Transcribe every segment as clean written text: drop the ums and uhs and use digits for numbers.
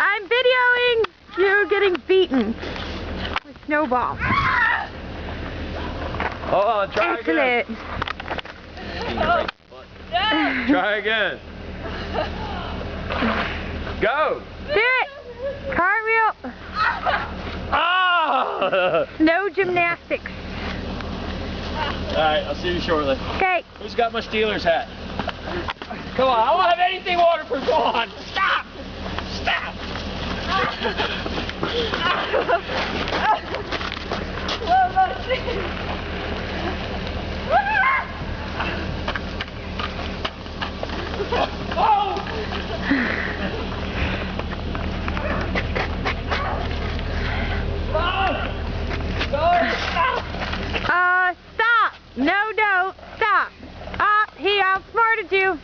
I'm videoing you getting beaten with snowball. Hold on, try Excellent. again. Try again. Go. Do it. Cartwheel. Ah! No gymnastics. Alright, I'll see you shortly. Okay. Who's got my Steelers hat? Come on, I won't have anything waterproof. Go on. Stop. Stop. Stop. No, stop. He outsmarted you.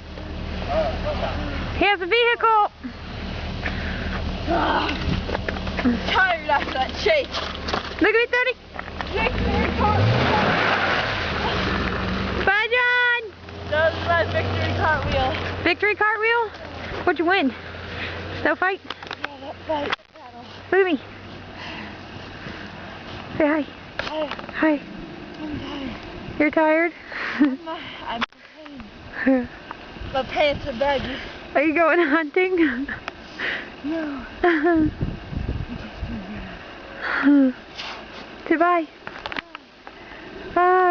He has a vehicle. I'm tired after that chase. Look at me, Tony. Bye, John. That was my victory cartwheel. Victory cartwheel? What'd you win? Snow fight? Yeah, that fight. Battle. Look at me. Say hi. Hi. Hi. I'm tired. You're tired? I'm in pain. My pants are baggy. Are you going hunting? No. Say bye. Bye.